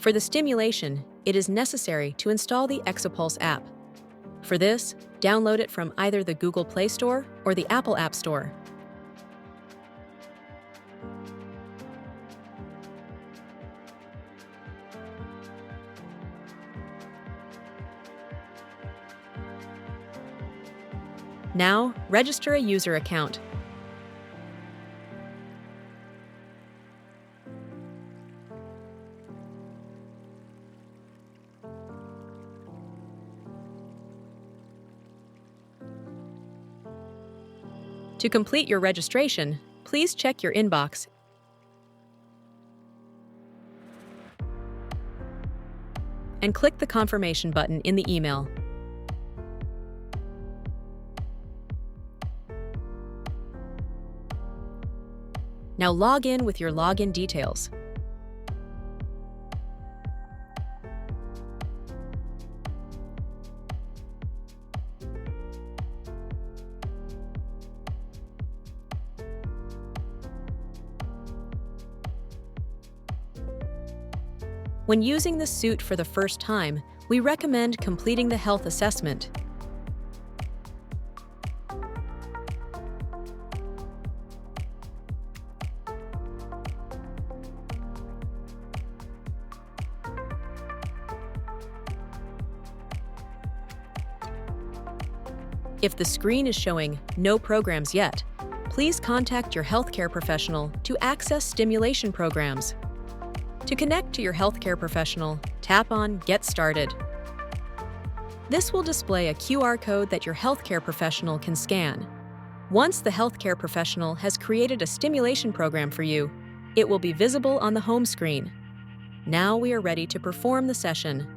For the stimulation, it is necessary to install the exopulse app. For this, download it from either the Google Play Store or the Apple App Store. Now, register a user account. To complete your registration, please check your inbox and click the confirmation button in the email. Now log in with your login details. When using the suit for the first time, we recommend completing the health assessment. If the screen is showing no programs yet, please contact your healthcare professional to access stimulation programs. To connect to your healthcare professional, tap on Get Started. This will display a QR code that your healthcare professional can scan. Once the healthcare professional has created a stimulation program for you, it will be visible on the home screen. Now we are ready to perform the session.